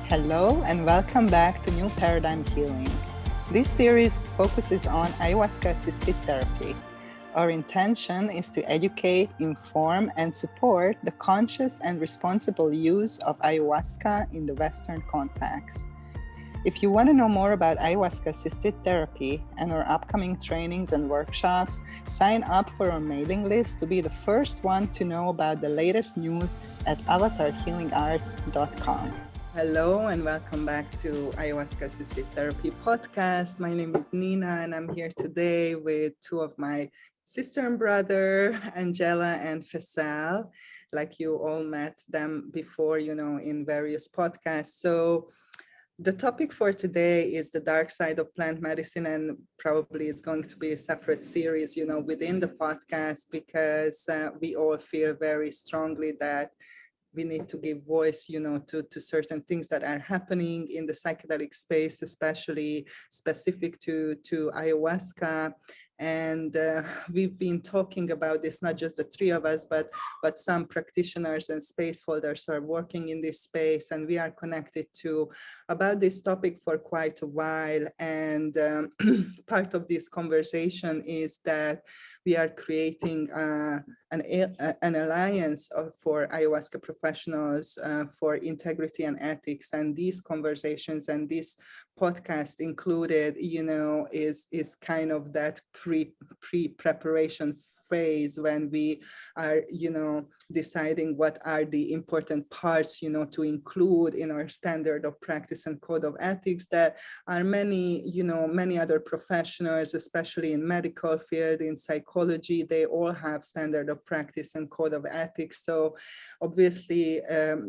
Hello and welcome back to New Paradigm Healing. This series focuses on ayahuasca assisted therapy. Our intention is to educate, inform, and support the conscious and responsible use of ayahuasca in the Western context. If you want to know more about ayahuasca assisted therapy and our upcoming trainings and workshops, sign up for our mailing list to be the first one to know about the latest news at avatarhealingarts.com. Hello and welcome back to Ayahuasca Assisted Therapy podcast. My name is Nina and I'm here today with two of my sister and brother, Angela and Faisal. Like you all met them before, in various podcasts. So the topic for today is the dark side of plant medicine, and probably it's going to be a separate series, within the podcast, because we all feel very strongly that we need to give voice, to certain things that are happening in the psychedelic space, especially specific to ayahuasca. And we've been talking about this, not just the three of us, but some practitioners and space holders who are working in this space. And we are connected to about this topic for quite a while. And part of this conversation is that we are creating an alliance for ayahuasca professionals for integrity and ethics. And these conversations and this podcast included, is kind of that pre-preparation phase when we are, deciding what are the important parts, to include in our standard of practice and code of ethics. That are many other professionals, especially in medical field, in psychology, they all have standard of practice and code of ethics. So obviously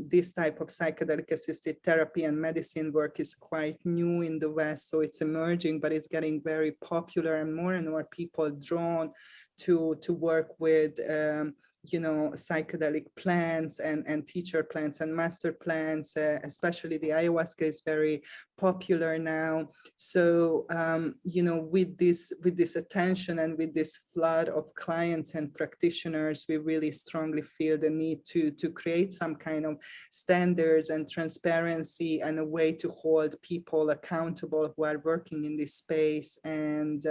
this type of psychedelic assisted therapy and medicine work is quite new in the West. So it's emerging, but it's getting very popular and more people drawn to work with psychedelic plants and teacher plants and master plants, especially the ayahuasca is very popular now. So, with this attention and with this flood of clients and practitioners, we really strongly feel the need to create some kind of standards and transparency and a way to hold people accountable who are working in this space. And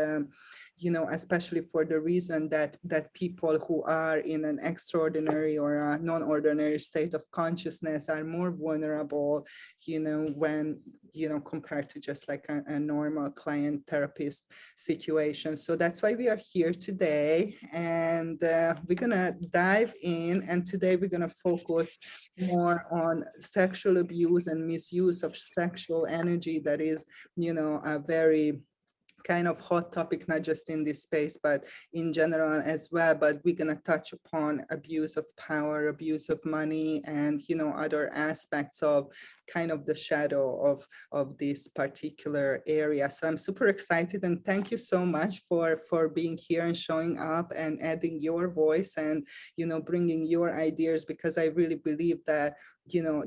especially for the reason that people who are in an extraordinary or a non-ordinary state of consciousness are more vulnerable, when, compared to just like a normal client therapist situation. So that's why we are here today, and we're gonna dive in. And today we're gonna focus more on sexual abuse and misuse of sexual energy. That is, a very kind of hot topic, not just in this space, but in general as well. But we're going to touch upon abuse of power, abuse of money, and, other aspects of kind of the shadow of this particular area. So I'm super excited, and thank you so much for being here and showing up and adding your voice and, bringing your ideas, because I really believe that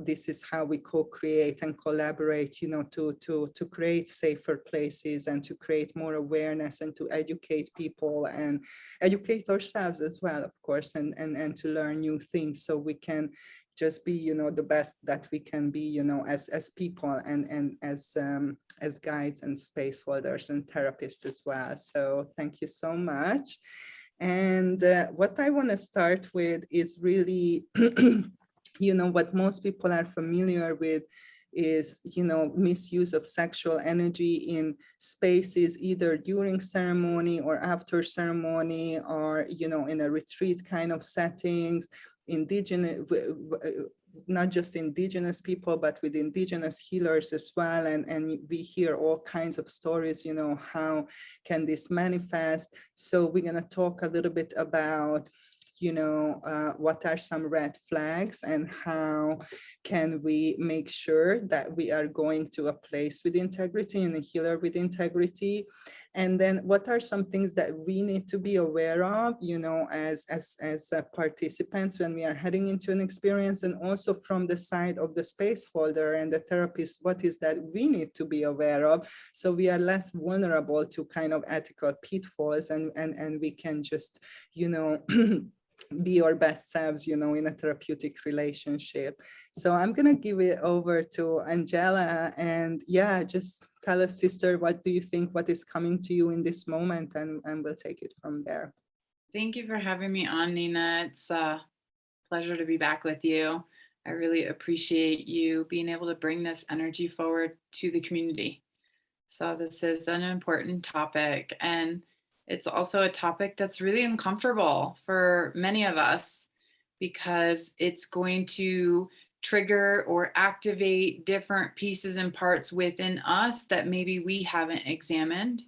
this is how we co-create and collaborate, to create safer places and to create more awareness and to educate people and educate ourselves as well, of course, and to learn new things so we can just be, the best that we can be, as people and as guides and space holders and therapists as well. So thank you so much. And what I want to start with is really what most people are familiar with is, misuse of sexual energy in spaces, either during ceremony or after ceremony, or, in a retreat kind of settings, not just indigenous people, but with indigenous healers as well. And we hear all kinds of stories, how can this manifest? So we're going to talk a little bit about what are some red flags and how can we make sure that we are going to a place with integrity and a healer with integrity. And then what are some things that we need to be aware of, as participants when we are heading into an experience, and also from the side of the space holder and the therapist, what is that we need to be aware of, so we are less vulnerable to kind of ethical pitfalls, and we can just, be your best selves, you know, in a therapeutic relationship. So I'm going to give it over to Angela, and yeah, just tell us, sister, what do you think, what is coming to you in this moment, and we'll take it from there. Thank you for having me on, Nina. It's a pleasure to be back with you. I really appreciate you being able to bring this energy forward to the community. So this is an important topic, and it's also a topic that's really uncomfortable for many of us because it's going to trigger or activate different pieces and parts within us that maybe we haven't examined.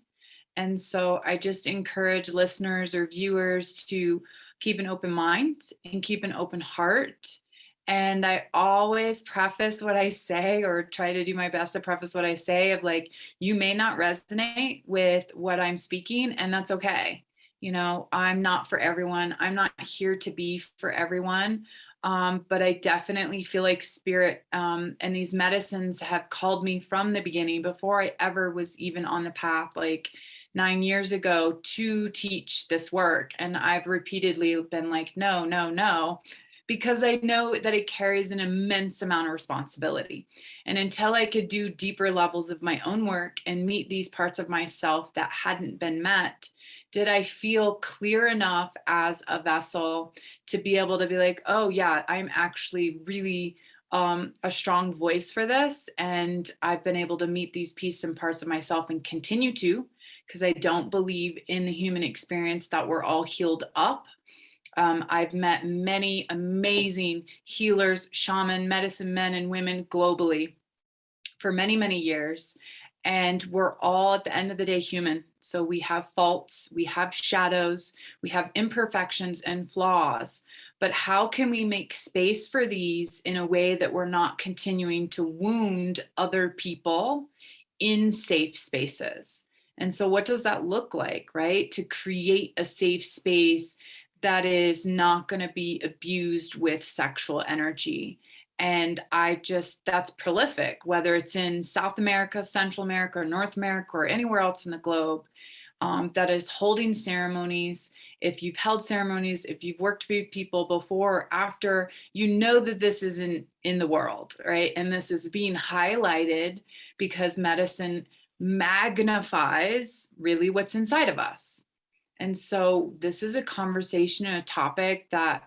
And so I just encourage listeners or viewers to keep an open mind and keep an open heart. And I always preface what I say, or try to do my best to preface what I say, of like, you may not resonate with what I'm speaking, and that's okay. You know, I'm not for everyone. I'm not here to be for everyone. But I definitely feel like spirit and these medicines have called me from the beginning, before I ever was even on the path, like 9 years ago, to teach this work. And I've repeatedly been like, no, no, no, because I know that it carries an immense amount of responsibility. And until I could do deeper levels of my own work and meet these parts of myself that hadn't been met, did I feel clear enough as a vessel to be able to be like, oh yeah, I'm actually really a strong voice for this. And I've been able to meet these pieces and parts of myself and continue to, because I don't believe in the human experience that we're all healed up. I've met many amazing healers, shaman, medicine men and women globally for many, many years. And we're all at the end of the day human. So we have faults, we have shadows, we have imperfections and flaws. But how can we make space for these in a way that we're not continuing to wound other people in safe spaces? And so what does that look like, right? To create a safe space that is not going to be abused with sexual energy. And that's prolific, whether it's in South America, Central America, or North America, or anywhere else in the globe, that is holding ceremonies. If you've held ceremonies, if you've worked with people before or after, you know that this is in the world, right? And this is being highlighted because medicine magnifies really what's inside of us. And so this is a conversation and a topic that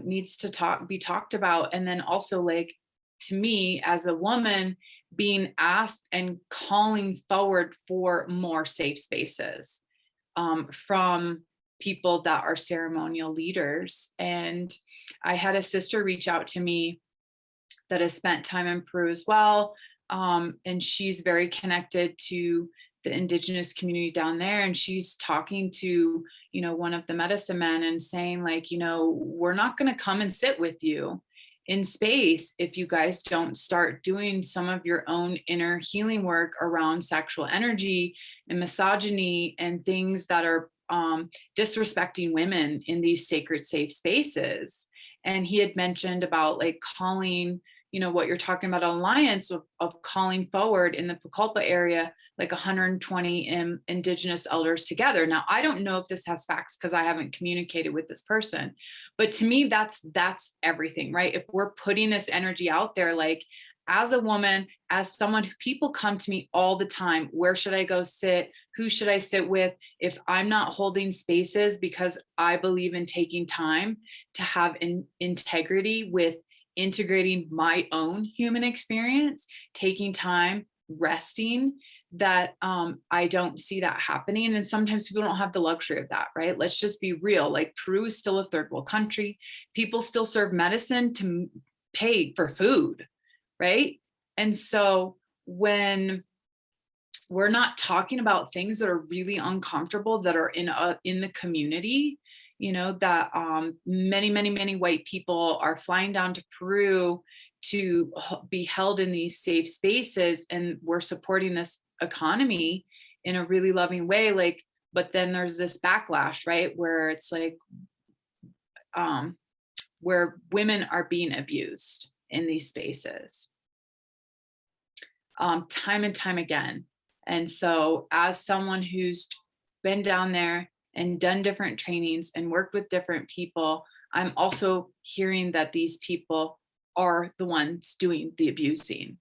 needs to be talked about. And then also, like, to me as a woman, being asked and calling forward for more safe spaces from people that are ceremonial leaders. And I had a sister reach out to me that has spent time in Peru as well. And she's very connected to the indigenous community down there. And she's talking to, you know, one of the medicine men and saying, like, you know, we're not going to come and sit with you in space if you guys don't start doing some of your own inner healing work around sexual energy and misogyny and things that are disrespecting women in these sacred safe spaces. And he had mentioned about like calling, you know, what you're talking about, alliance of calling forward in the Pucallpa area, like 120 indigenous elders together. Now, I don't know if this has facts because I haven't communicated with this person, but to me, that's everything, right? If we're putting this energy out there, like as a woman, as someone who people come to me all the time, where should I go sit? Who should I sit with? If I'm not holding spaces because I believe in taking time to have integrity with integrating my own human experience, taking time, resting, that I don't see that happening. And sometimes people don't have the luxury of that, right? Let's just be real. Like Peru is still a third world country. People still serve medicine to pay for food, right? And so when we're not talking about things that are really uncomfortable that are in the community, you know, that many white people are flying down to Peru to be held in these safe spaces, and we're supporting this economy in a really loving way, like, but then there's this backlash, right, where it's like where women are being abused in these spaces time and time again. And so as someone who's been down there and done different trainings and worked with different people, I'm also hearing that these people are the ones doing the abusing.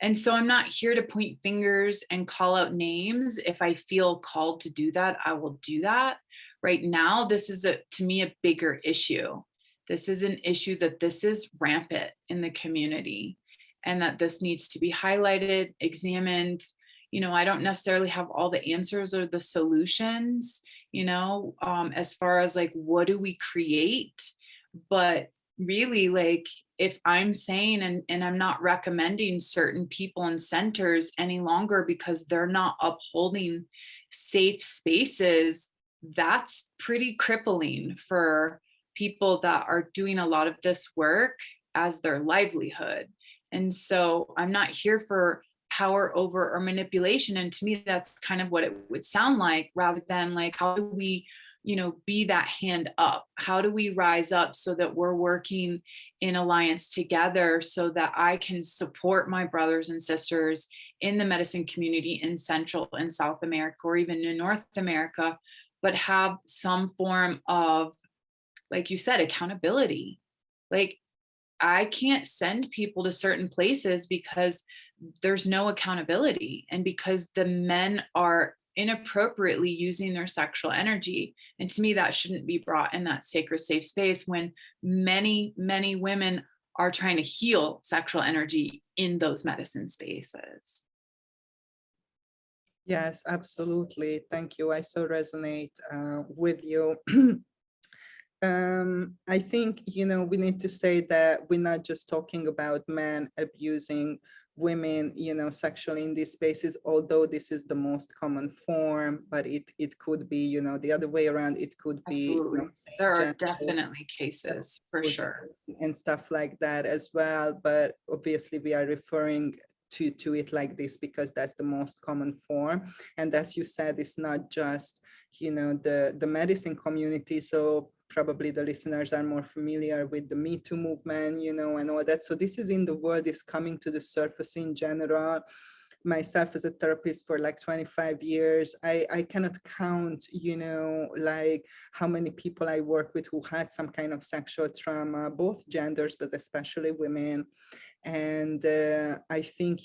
And so I'm not here to point fingers and call out names. If I feel called to do that, I will do that. Right now, this is to me a bigger issue. This is an issue that this is rampant in the community, and that this needs to be highlighted, examined. I don't necessarily have all the answers or the solutions, as far as like, what do we create? But really, like, if I'm saying and I'm not recommending certain people and centers any longer because they're not upholding safe spaces, that's pretty crippling for people that are doing a lot of this work as their livelihood. And so I'm not here for power over or manipulation. And to me, that's kind of what it would sound like, rather than like, how do we be that hand up? How do we rise up so that we're working in alliance together, so that I can support my brothers and sisters in the medicine community in Central and South America, or even in North America, but have some form of, like you said, accountability. Like, I can't send people to certain places because there's no accountability, and because the men are inappropriately using their sexual energy. And to me, that shouldn't be brought in that sacred safe space, when many, many women are trying to heal sexual energy in those medicine spaces. Yes, absolutely. Thank you. I so resonate with you. I think, we need to say that we're not just talking about men abusing women, sexually in these spaces, although this is the most common form, but it could be, the other way around. It could be, Absolutely. There are definitely cases for sure. And stuff like that as well. But obviously we are referring to it like this because that's the most common form. And as you said, it's not just, the medicine community. So probably the listeners are more familiar with the Me Too movement, and all that. So this is in the world, is coming to the surface in general. Myself as a therapist for like 25 years, I cannot count, like how many people I work with who had some kind of sexual trauma, both genders, but especially women. And I think,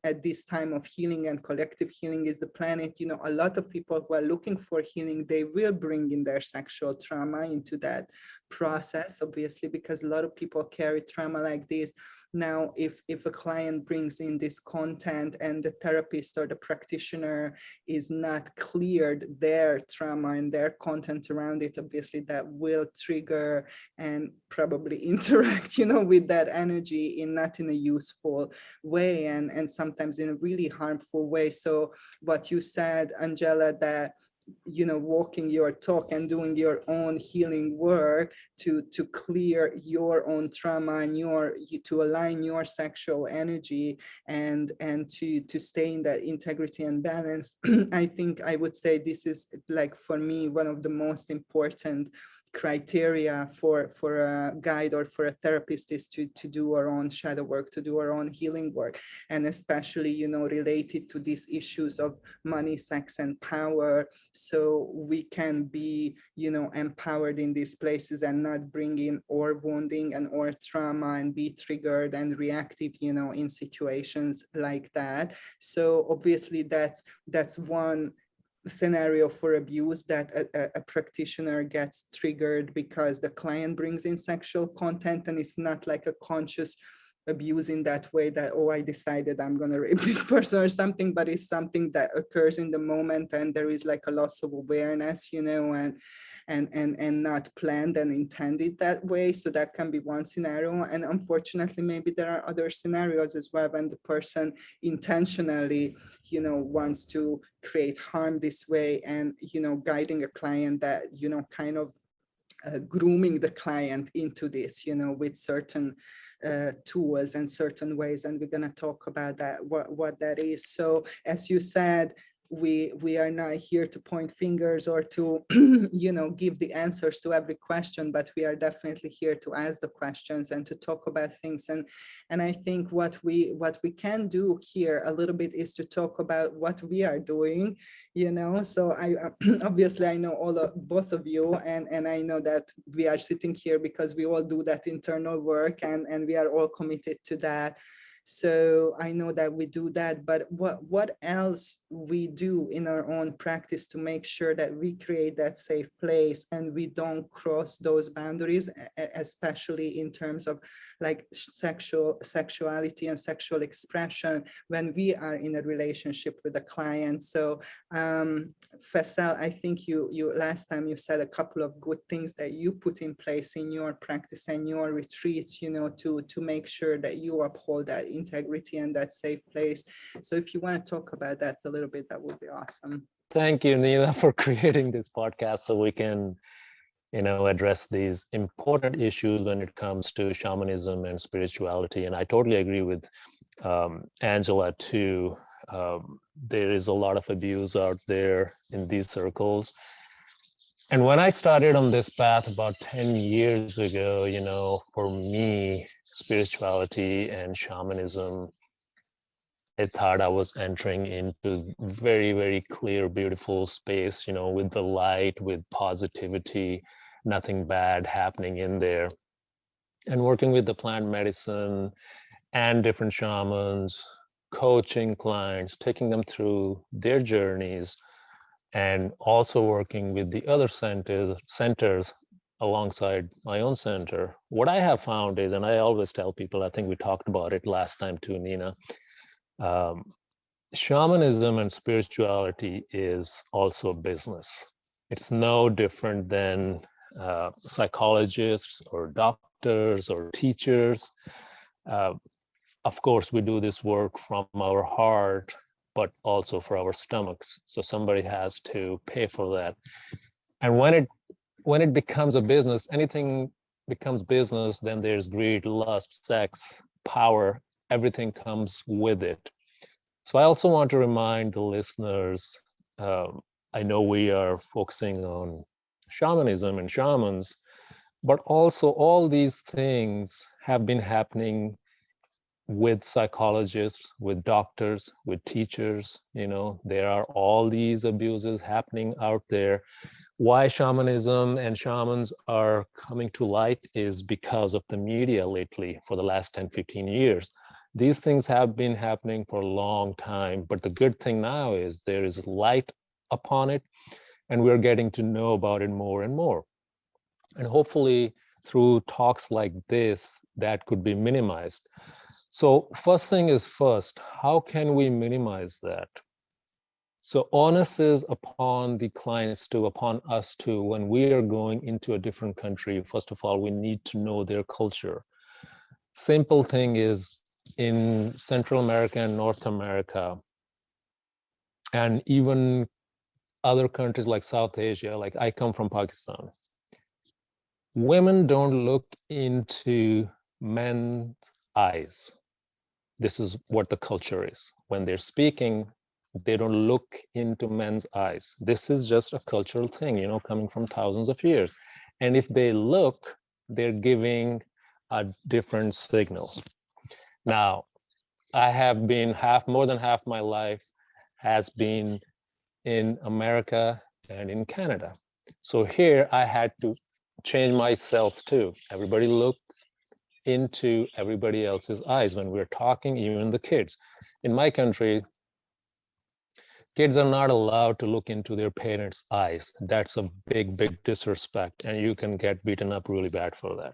at this time of healing and collective healing is the planet, a lot of people who are looking for healing, they will bring in their sexual trauma into that process, obviously, because a lot of people carry trauma like this. Now, if a client brings in this content and the therapist or the practitioner is not cleared their trauma and their content around it, obviously that will trigger and probably interact, with that energy not in a useful way, and sometimes in a really harmful way. So what you said, Angela, that walking your talk and doing your own healing work to clear your own trauma and to align your sexual energy and to stay in that integrity and balance. I think I would say this is, like, for me, one of the most important criteria for a guide or for a therapist is to do our own shadow work, to do our own healing work, and especially related to these issues of money, sex, and power, so we can be empowered in these places and not bring in or wounding and or trauma and be triggered and reactive in situations like that. So obviously that's one scenario for abuse, that a practitioner gets triggered because the client brings in sexual content, and it's not like a conscious abuse in that way that, oh, I decided I'm going to rape this person or something, but it's something that occurs in the moment, and there is like a loss of awareness, and not planned and intended that way. So that can be one scenario. And unfortunately, maybe there are other scenarios as well, when the person intentionally, wants to create harm this way, and, guiding a client that, kind of grooming the client into this, with certain tools and certain ways. And we're going to talk about that, what that is. So as you said, we are not here to point fingers or to give the answers to every question, but we are definitely here to ask the questions and to talk about things. And I think what we can do here a little bit is to talk about what we are doing, so I obviously I know both of you, and I know that we are sitting here because we all do that internal work, and we are all committed to that. So I know that we do that, but what else we do in our own practice to make sure that we create that safe place and we don't cross those boundaries, especially in terms of like sexuality and sexual expression when we are in a relationship with a client. So Faisal, I think you last time you said a couple of good things that you put in place in your practice and your retreats, to make sure that you uphold that integrity and that safe place. So if you want to talk about that a little bit, that would be awesome. Thank you, Nina, for creating this podcast so we can, address these important issues when it comes to shamanism and spirituality. And I totally agree with Angela too. There is a lot of abuse out there in these circles. And when I started on this path about 10 years ago, for me, spirituality and shamanism, I thought I was entering into very, very clear, beautiful space, with the light, with positivity, nothing bad happening in there. And working with the plant medicine and different shamans, coaching clients, taking them through their journeys, and also working with the other centers alongside my own center. What I have found is, and I always tell people, I think we talked about it last time too, Nina, shamanism and spirituality is also a business. It's no different than psychologists or doctors or teachers. Of course, we do this work from our heart, but also for our stomachs. So somebody has to pay for that. And when it becomes a business, anything becomes business, then there's greed, lust, sex, power, everything comes with it. So I also want to remind the listeners, I know we are focusing on shamanism and shamans, but also all these things have been happening with psychologists, with doctors, with teachers. There are all these abuses happening out there. Why shamanism and shamans are coming to light is because of the media lately for the last 10, 15 years. These things have been happening for a long time, but the good thing now is there is light upon it, and we're getting to know about it more and more. And hopefully through talks like this, that could be minimized. So first thing is first, how can we minimize that? So onus is upon the clients too, upon us too. When we are going into a different country, first of all, we need to know their culture. Simple thing is, in Central America and North America, and even other countries like South Asia, like I come from Pakistan, women don't look into men's eyes. This is what the culture is. When they're speaking, they don't look into men's eyes. This is just a cultural thing, coming from thousands of years. And if they look, they're giving a different signal. Now, I have been more than half my life has been in America and in Canada. So here I had to change myself too. Everybody looks into everybody else's eyes when we're talking, even the kids. In my country, kids are not allowed to look into their parents' eyes. That's a big, big disrespect, and you can get beaten up really bad for that.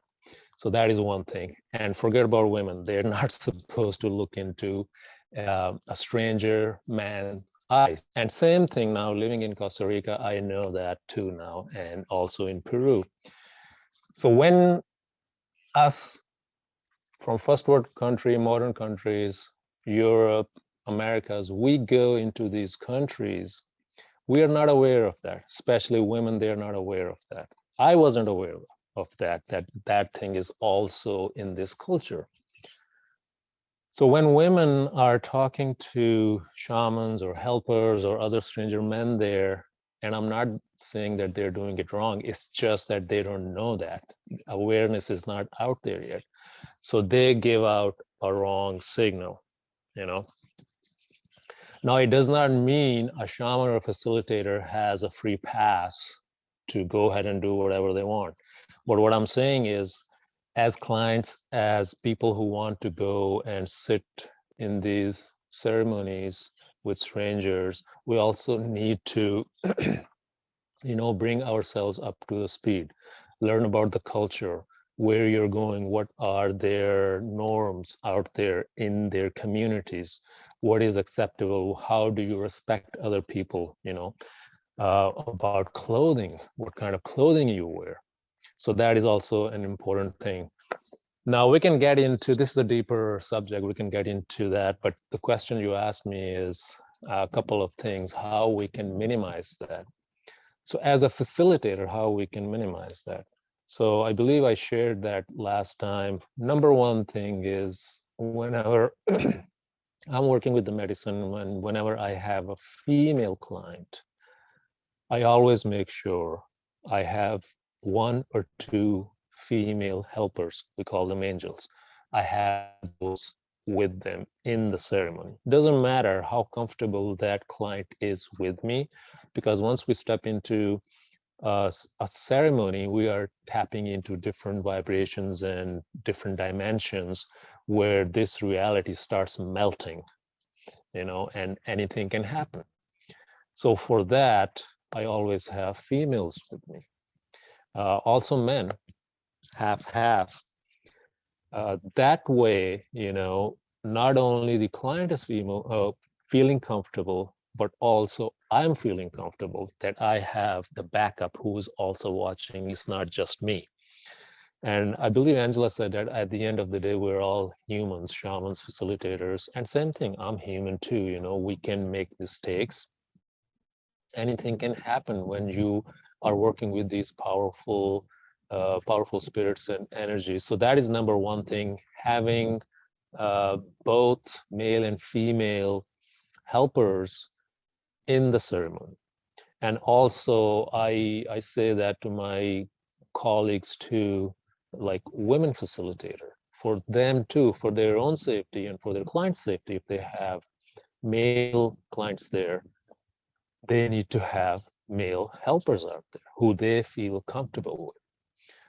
So that is one thing. And forget about women. They're not supposed to look into a stranger man's eyes. And same thing now, living in Costa Rica, I know that too now, and also in Peru. So when us from first world country, modern countries, Europe, Americas, we go into these countries, we are not aware of that, especially women, they're not aware of that. I wasn't aware of that thing is also in this culture. So when women are talking to shamans or helpers or other stranger men there, and I'm not saying that they're doing it wrong, it's just that they don't know that. Awareness is not out there yet. So they give out a wrong signal, you know. Now, it does not mean a shaman or a facilitator has a free pass to go ahead and do whatever they want. But what I'm saying is, as clients, as people who want to go and sit in these ceremonies with strangers, we also need to, bring ourselves up to the speed, learn about the culture, where you're going, what are their norms out there in their communities, what is acceptable, how do you respect other people, about clothing, what kind of clothing you wear. So that is also an important thing. Now we can get into, this is a deeper subject, we can get into that, but the question you asked me is a couple of things, how we can minimize that. So as a facilitator, how we can minimize that. So I believe I shared that last time. Number one thing is whenever I'm working with the medicine, whenever I have a female client, I always make sure I have one or two female helpers. We call them angels. I have those with them in the ceremony. Doesn't matter how comfortable that client is with me, because once we step into a ceremony, we are tapping into different vibrations and different dimensions where this reality starts melting, and anything can happen. So for that, I always have females with me. Also men, half. That way, not only the client is feeling comfortable, but also I'm feeling comfortable that I have the backup who is also watching. It's not just me. And I believe Angela said that at the end of the day, we're all humans, shamans, facilitators, and same thing, I'm human too. We can make mistakes. Anything can happen when you are working with these powerful spirits and energies. So that is number one thing, having both male and female helpers in the ceremony. And also, I say that to my colleagues too, like women facilitator, for them too, for their own safety and for their client's safety, if they have male clients there, they need to have male helpers out there who they feel comfortable with.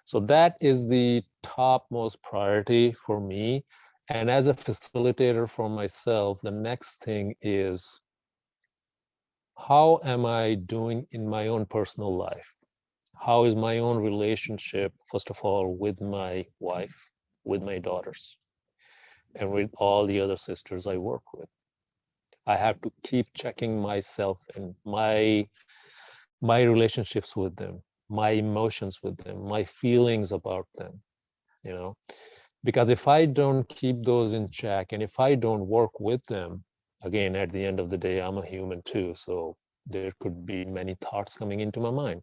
So that is the topmost priority for me. And as a facilitator for myself, the next thing is, how am I doing in my own personal life? How is my own relationship, first of all, with my wife, with my daughters, and with all the other sisters I work with? I have to keep checking myself and my relationships with them, my emotions with them, my feelings about them, because if I don't keep those in check and if I don't work with them, again, at the end of the day, I'm a human too. So there could be many thoughts coming into my mind.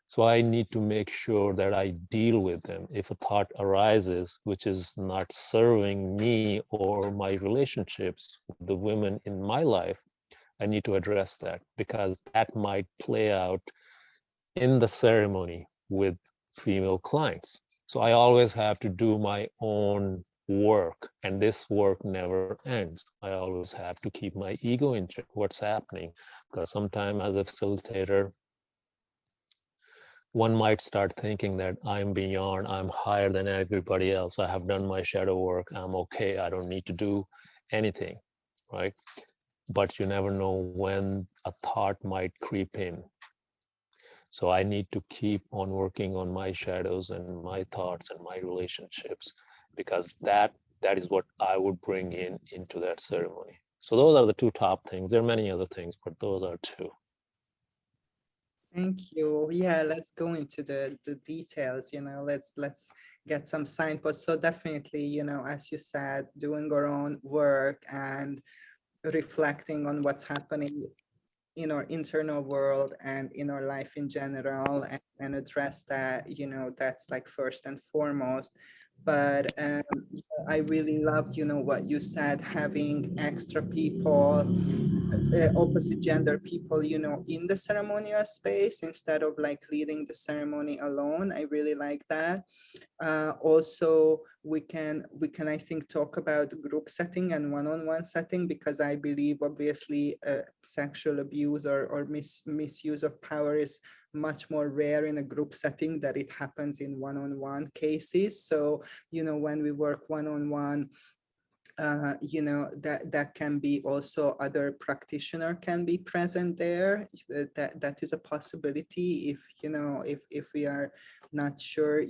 So I need to make sure that I deal with them. If a thought arises, which is not serving me or my relationships with the women in my life, I need to address that, because that might play out in the ceremony with female clients. So I always have to do my own work, and this work never ends. I always have to keep my ego in check, what's happening, because sometimes as a facilitator, one might start thinking that I'm beyond, I'm higher than everybody else. I have done my shadow work. I'm okay. I don't need to do anything, right? But you never know when a thought might creep in. So I need to keep on working on my shadows and my thoughts and my relationships, because that is what I would bring into that ceremony. So those are the two top things. There are many other things, but those are two. Thank you. Yeah, let's go into the details, let's get some signposts. So definitely, as you said, doing our own work and reflecting on what's happening in our internal world and in our life in general, and and address that. That's like first and foremost. But I really loved, what you said, having extra people, opposite gender people, in the ceremonial space instead of like leading the ceremony alone. I really like that. Also, we can I think talk about group setting and one-on-one setting, because I believe obviously sexual abuse or misuse of power is much more rare in a group setting than it happens in one-on-one cases. So when we work one-on-one, that can be also other practitioner can be present there. That is a possibility if if we are not sure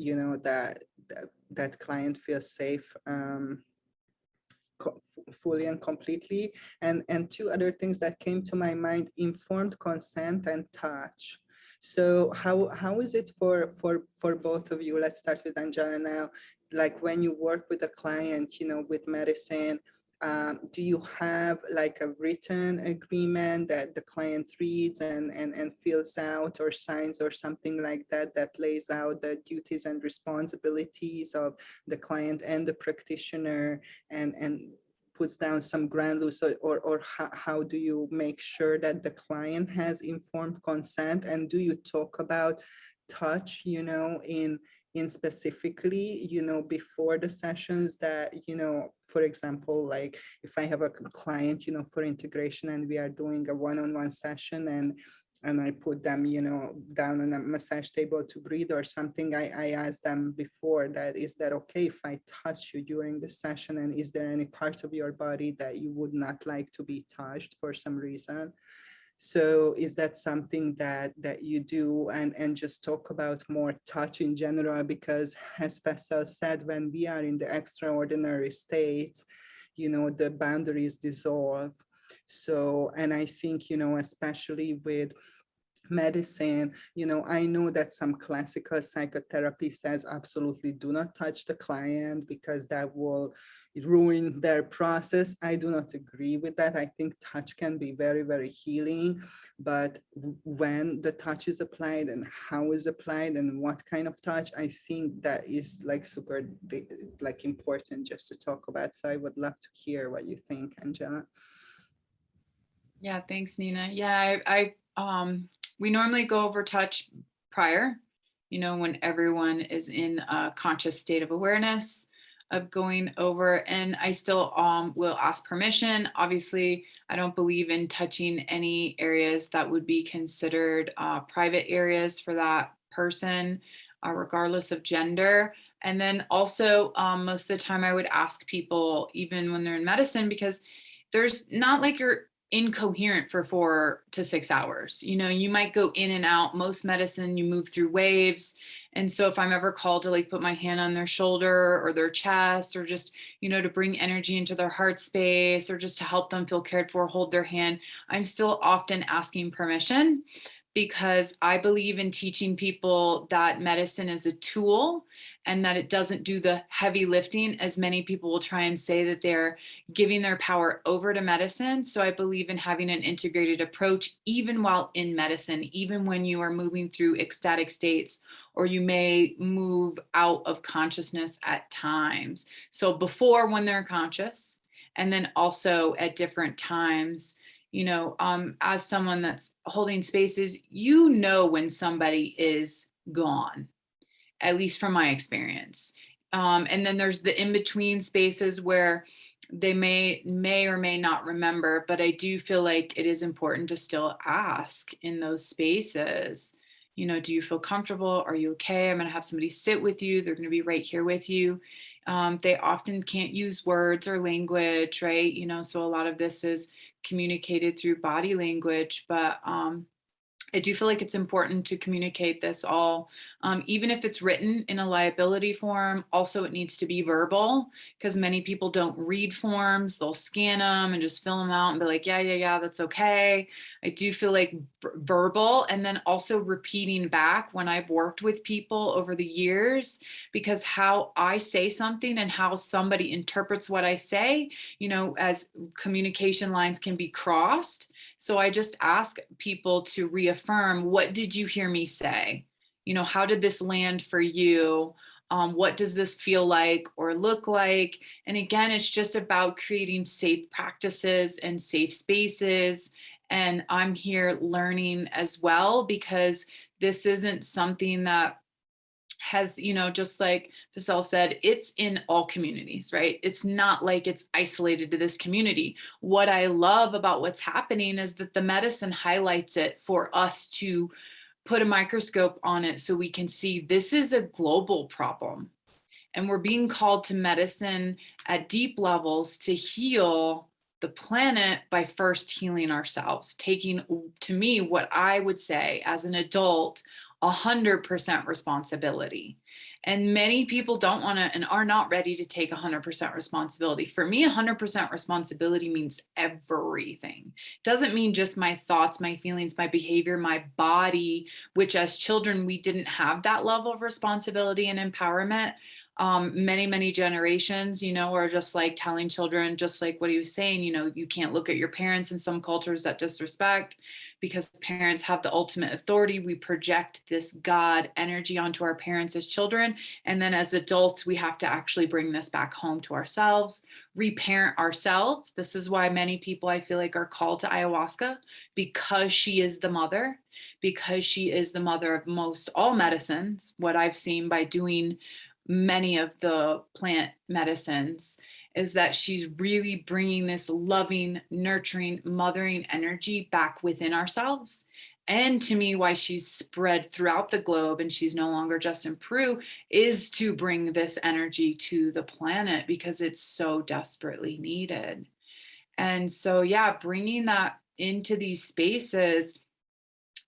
that client feels safe fully and completely. And two other things that came to my mind: informed consent and touch. So how is it for both of you? Let's start with Angela now. Like when you work with a client, with medicine, do you have like a written agreement that the client reads and fills out, or signs, or something like that, that lays out the duties and responsibilities of the client and the practitioner, and puts down some ground rules? Or how do you make sure that the client has informed consent? And do you talk about touch, in specifically, before the sessions, that, for example, like if I have a client, for integration, and we are doing a one-on-one session, and I put them, down on a massage table to breathe or something, I ask them before that, is that okay if I touch you during the session? And is there any part of your body that you would not like to be touched for some reason? So is that something that you do? And just talk about more touch in general, because as Faisal said, when we are in the extraordinary states, the boundaries dissolve. So, and I think, especially with medicine, I know that some classical psychotherapy says absolutely do not touch the client because that will ruin their process. I do not agree with that. I think touch can be very, very healing, but when the touch is applied and how is applied and what kind of touch, I think that is like super like important just to talk about. So I would love to hear what you think, Angela. Yeah, thanks, Nina. Yeah, we normally go over touch prior, when everyone is in a conscious state of awareness of going over. And I still will ask permission. Obviously, I don't believe in touching any areas that would be considered private areas for that person, regardless of gender. And then also, most of the time I would ask people, even when they're in medicine, because there's not like you're incoherent for 4 to 6 hours. You might go in and out. Most medicine, you move through waves. And so if I'm ever called to like put my hand on their shoulder or their chest, or just, to bring energy into their heart space, or just to help them feel cared for, hold their hand, I'm still often asking permission, because I believe in teaching people that medicine is a tool and that it doesn't do the heavy lifting, as many people will try and say that they're giving their power over to medicine. So I believe in having an integrated approach, even while in medicine, even when you are moving through ecstatic states, or you may move out of consciousness at times. So before, when they're conscious, and then also at different times. As someone that's holding spaces, when somebody is gone, at least from my experience. And then there's the in-between spaces where they may or may not remember, but I do feel like it is important to still ask in those spaces, do you feel comfortable? Are you okay? I'm going to have somebody sit with you. They're going to be right here with you. They often can't use words or language, right? So a lot of this is communicated through body language, but I do feel like it's important to communicate this all, even if it's written in a liability form. Also, it needs to be verbal, because many people don't read forms. They'll scan them and just fill them out and be like, yeah, that's okay. I do feel like verbal, and then also repeating back when I've worked with people over the years, because how I say something and how somebody interprets what I say, as communication lines can be crossed. So I just ask people to reaffirm, what did you hear me say? you know, how did this land for you? What does this feel like or look like? And again, it's just about creating safe practices and safe spaces. And I'm here learning as well, because this isn't something that has, you know, just like Faisal said, it's in all communities, right? It's not like it's isolated to this community. What I love about what's happening is that the medicine highlights it for us to put a microscope on it so we can see this is a global problem. And we're being called to medicine at deep levels to heal the planet by first healing ourselves, taking, to me, what I would say as an adult, 100% responsibility. And many people don't want to and are not ready to take 100% responsibility. For me, 100% responsibility means everything. It doesn't mean just my thoughts, my feelings, my behavior, my body, which as children, we didn't have that level of responsibility and empowerment. Many generations, you know, are just like telling children, just like what he was saying, you know, you can't look at your parents in some cultures that disrespect, because parents have the ultimate authority. We project this God energy onto our parents as children. And then as adults, we have to actually bring this back home to ourselves, reparent ourselves. This is why many people, I feel like, are called to ayahuasca, because she is the mother, because she is the mother of most all medicines. What I've seen by doing many of the plant medicines is that she's really bringing this loving, nurturing, mothering energy back within ourselves. And to me, why she's spread throughout the globe and she's no longer just in Peru is to bring this energy to the planet, because it's so desperately needed. And so, yeah, bringing that into these spaces.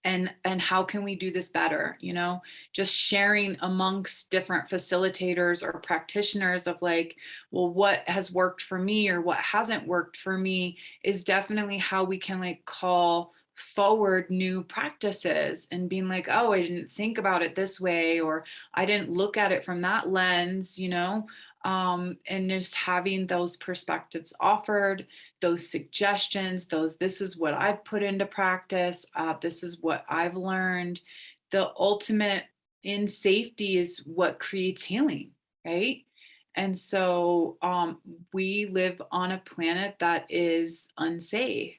And how can we do this better? You know, just sharing amongst different facilitators or practitioners of like, well, what has worked for me or what hasn't worked for me is definitely how we can like call forward new practices and being like, oh, I didn't think about it this way, or I didn't look at it from that lens, you know. And just having those perspectives offered, those suggestions, this is what I've put into practice, this is what I've learned. The ultimate in safety is what creates healing, right? And so we live on a planet that is unsafe.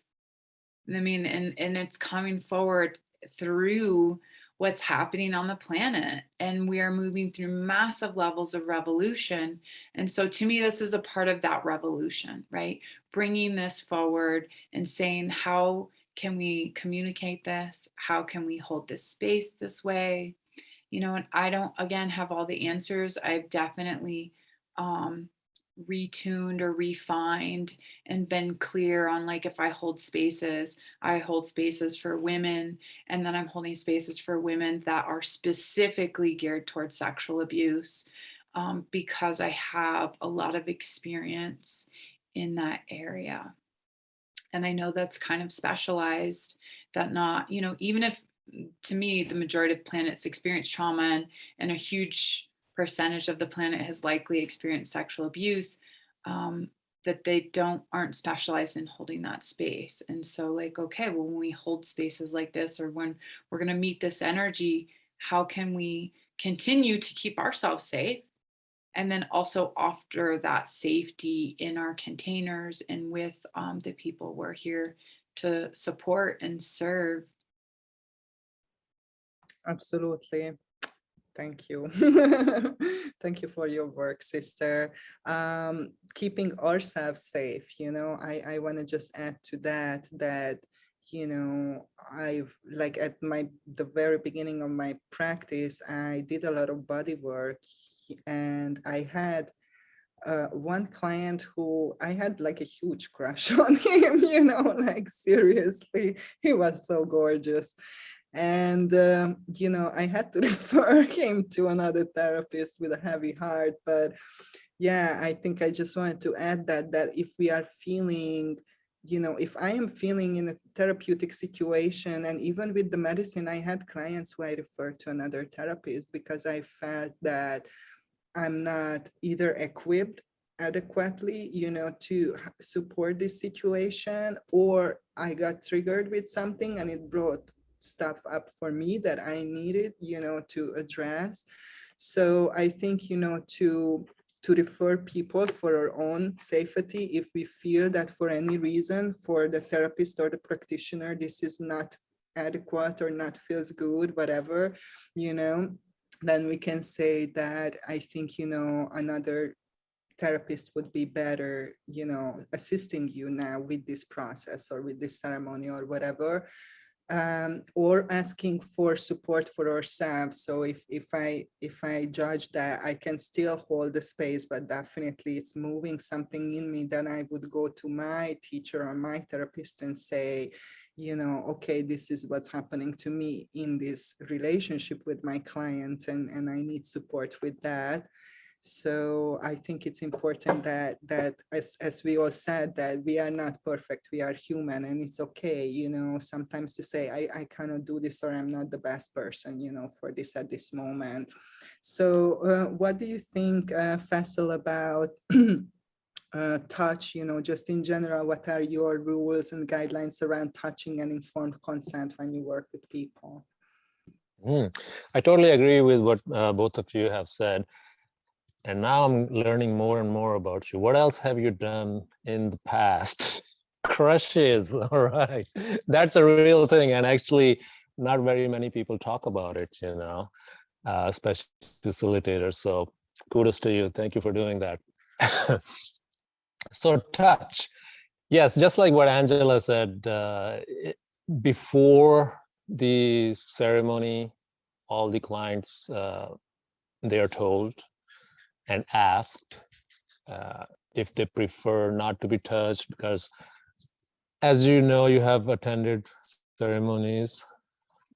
I mean, and it's coming forward through what's happening on the planet, and we are moving through massive levels of revolution. And so to me, this is a part of that revolution, right? Bringing this forward and saying, how can we communicate this? How can we hold this space this way? You know, and I don't, again, have all the answers. I've definitely retuned or refined and been clear on like, if I hold spaces, I hold spaces for women, and then I'm holding spaces for women that are specifically geared towards sexual abuse, because I have a lot of experience in that area. And I know that's kind of specialized, that not, you know, even if to me, the majority of planets experience trauma, and a huge percentage of the planet has likely experienced sexual abuse, that they aren't specialized in holding that space. And so like, okay, well, when we hold spaces like this, or when we're going to meet this energy, how can we continue to keep ourselves safe? And then also offer that safety in our containers and with the people we're here to support and serve. Absolutely. Thank you. Thank you for your work, sister. Keeping ourselves safe, you know, I want to just add to that, you know, I've like at the very beginning of my practice, I did a lot of body work, and I had one client who I had like a huge crush on him, you know, like seriously, he was so gorgeous. And, you know, I had to refer him to another therapist with a heavy heart. But yeah, I think I just wanted to add that if we are feeling, you know, if I am feeling in a therapeutic situation, and even with the medicine, I had clients who I referred to another therapist because I felt that I'm not either equipped adequately, you know, to support this situation, or I got triggered with something and it brought stuff up for me that I needed, to address. So I think, to refer people for our own safety, if we feel that for any reason for the therapist or the practitioner, this is not adequate or not feels good, whatever, then we can say that I think, another therapist would be better, assisting you now with this process or with this ceremony or whatever. Or asking for support for ourselves. So if I judge that I can still hold the space, but definitely it's moving something in me, then I would go to my teacher or my therapist and say, okay, this is what's happening to me in this relationship with my client, and I need support with that. So I think it's important that as we all said, that we are not perfect, we are human, and it's okay, sometimes to say, I cannot do this, or I'm not the best person, for this at this moment. So what do you think, Faisal, about touch, just in general, what are your rules and guidelines around touching and informed consent when you work with people? I totally agree with what both of you have said. And now I'm learning more and more about you. What else have you done in the past? Crushes, all right. That's a real thing. And actually, not very many people talk about it, especially facilitators. So kudos to you. Thank you for doing that. So touch. Yes, just like what Angela said, before the ceremony, all the clients, they are told and asked if they prefer not to be touched, because as you have attended ceremonies,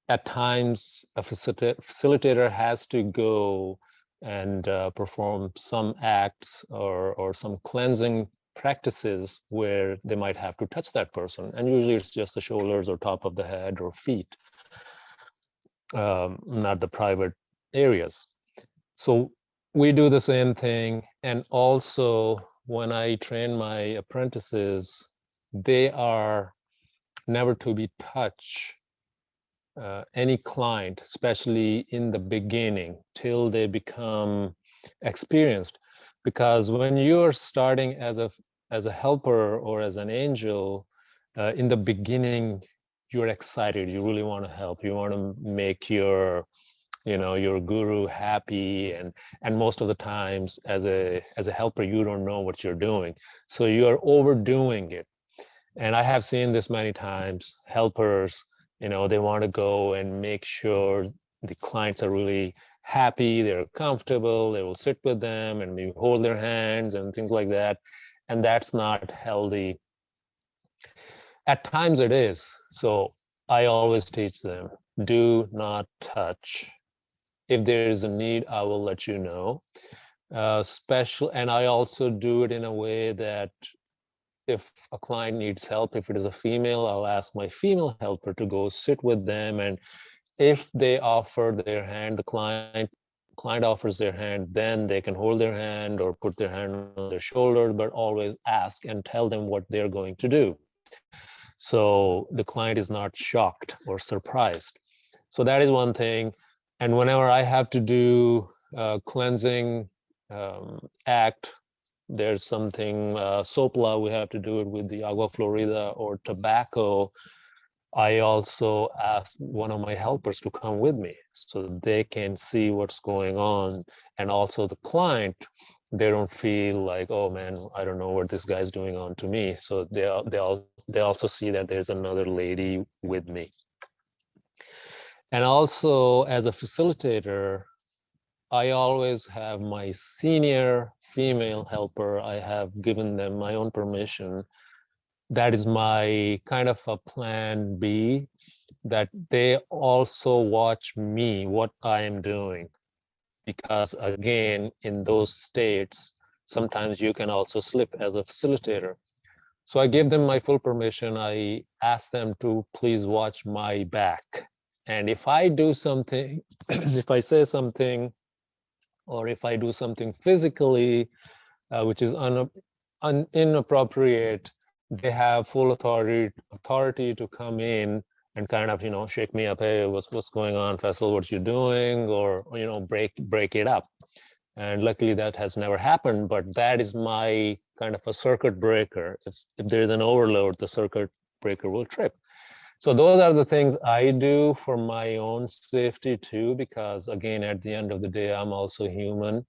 at times a facilitator has to go and perform some acts or some cleansing practices where they might have to touch that person, and usually it's just the shoulders or top of the head or feet, not the private areas. So we do the same thing. And also, when I train my apprentices, they are never to be touch any client, especially in the beginning, till they become experienced. Because when you're starting as a helper or as an angel, in the beginning, you're excited. You really want to help. You want to make your guru happy, and most of the times as a helper, you don't know what you're doing, so you're overdoing it. And I have seen this many times. Helpers, they want to go and make sure the clients are really happy, they're comfortable, they will sit with them and maybe hold their hands and things like that, and that's not healthy. At times it is. So I always teach them, do not touch. If there is a need, I will let you know. And I also do it in a way that if a client needs help, if it is a female, I'll ask my female helper to go sit with them. And if they offer their hand, the client offers their hand, then they can hold their hand or put their hand on their shoulder, but always ask and tell them what they're going to do, so the client is not shocked or surprised. So that is one thing. And whenever I have to do cleansing act, there's something, sopla, we have to do it with the agua florida or tobacco. I also ask one of my helpers to come with me so they can see what's going on. And also the client, they don't feel like, oh man, I don't know what this guy's doing on to me. So they also see that there's another lady with me. And also, as a facilitator, I always have my senior female helper, I have given them my own permission. That is my kind of a plan B, that they also watch me, what I am doing. Because again, in those states, sometimes you can also slip as a facilitator. So I gave them my full permission. I asked them to please watch my back. And if I do something, if I say something, or if I do something physically, which is inappropriate, they have full authority to come in and kind of, shake me up. Hey, what's going on, Faisal? What you doing? Or, break it up. And luckily that has never happened, but that is my kind of a circuit breaker. If there's an overload, the circuit breaker will trip. So those are the things I do for my own safety too, because again, at the end of the day, I'm also human.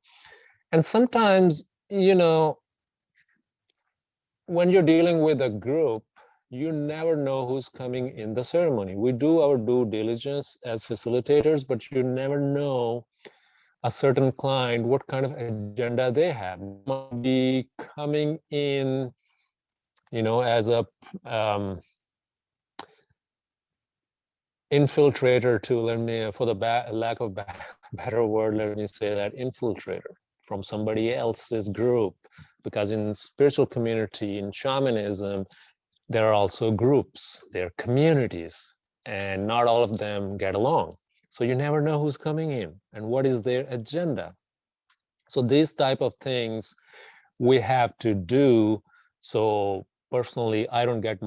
And sometimes, when you're dealing with a group, you never know who's coming in the ceremony. We do our due diligence as facilitators, but you never know a certain client, what kind of agenda they have. They might be coming in, as a infiltrator to, for the lack of better word, let me say that, infiltrator from somebody else's group. Because in spiritual community, in shamanism, there are also groups, there are communities, and not all of them get along. So you never know who's coming in and what is their agenda. So these type of things we have to do. So personally, I don't get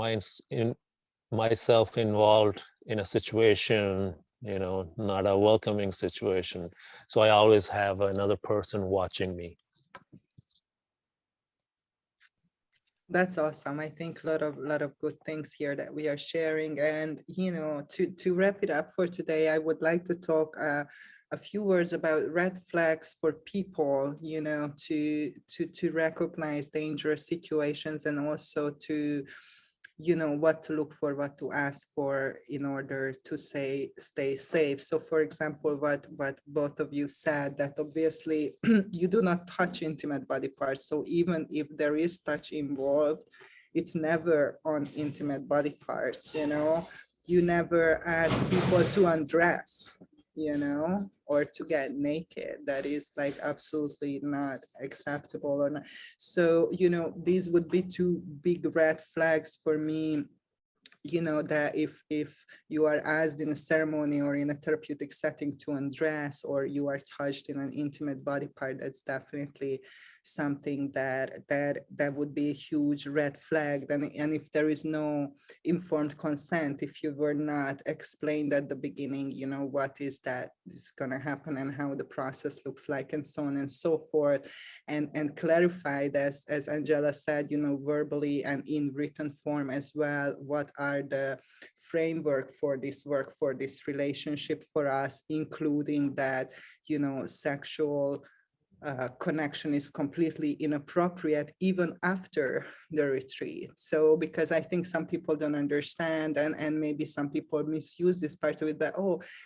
myself involved in a situation, not a welcoming situation. So I always have another person watching me. That's awesome. I think a lot of good things here that we are sharing. And to wrap it up for today, I would like to talk a few words about red flags for people, to recognize dangerous situations, and also to what to look for, what to ask for in order to stay safe. So for example, what both of you said, that obviously you do not touch intimate body parts. So even if there is touch involved, it's never on intimate body parts. You never ask people to undress, or to get naked. That is like absolutely not acceptable. Or not. So, these would be two big red flags for me, that if you are asked in a ceremony or in a therapeutic setting to undress, or you are touched in an intimate body part, that's definitely something that would be a huge red flag. And if there is no informed consent, if you were not explained at the beginning, what is that is going to happen and how the process looks like, and so on and so forth, and clarified, as Angela said, verbally and in written form as well, what are the framework for this work, for this relationship for us, including that, sexual connection is completely inappropriate even after the retreat. So because I think some people don't understand, and maybe some people misuse this part of it, but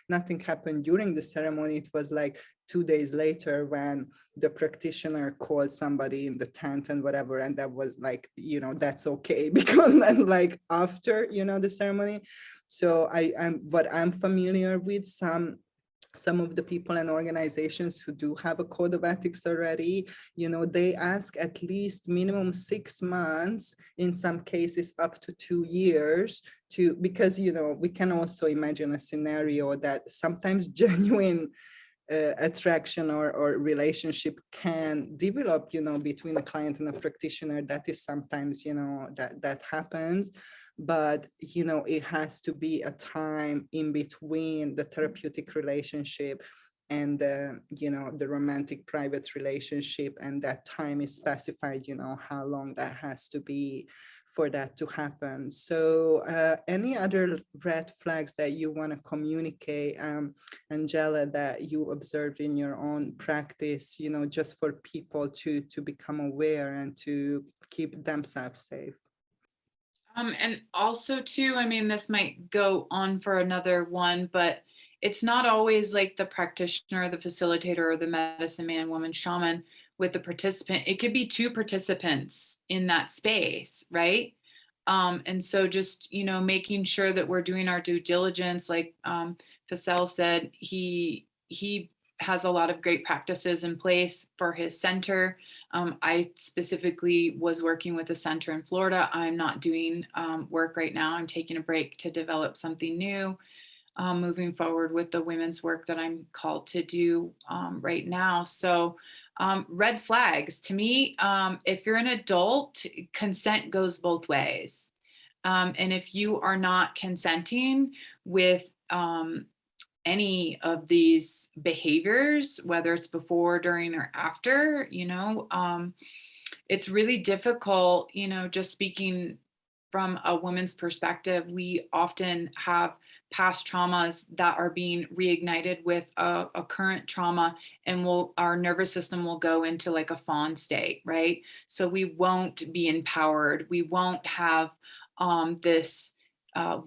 nothing happened during the ceremony. It was like 2 days later when the practitioner called somebody in the tent and whatever, and that was like, that's okay, because that's like after, the ceremony. So I'm familiar with some of the people and organizations who do have a code of ethics already, they ask at least minimum 6 months, in some cases up to 2 years, because, we can also imagine a scenario that sometimes genuine attraction or relationship can develop, between a client and a practitioner. That is sometimes, that happens. But, it has to be a time in between the therapeutic relationship and the romantic private relationship, and that time is specified, how long that has to be for that to happen. So any other red flags that you want to communicate, Angela, that you observed in your own practice, just for people to become aware and to keep themselves safe? And also too, this might go on for another one, but it's not always like the practitioner, the facilitator, or the medicine man, woman, shaman with the participant. It could be 2 participants in that space, right? And so just, making sure that we're doing our due diligence. Like Faisal said, he has a lot of great practices in place for his center. I specifically was working with a center in Florida. I'm not doing work right now. I'm taking a break to develop something new, moving forward with the women's work that I'm called to do right now. So red flags to me, if you're an adult, consent goes both ways. And if you are not consenting with any of these behaviors, whether it's before, during, or after, it's really difficult, just speaking from a woman's perspective. We often have past traumas that are being reignited with a current trauma, and our nervous system will go into like a fawn state, right? So we won't be empowered. We won't have this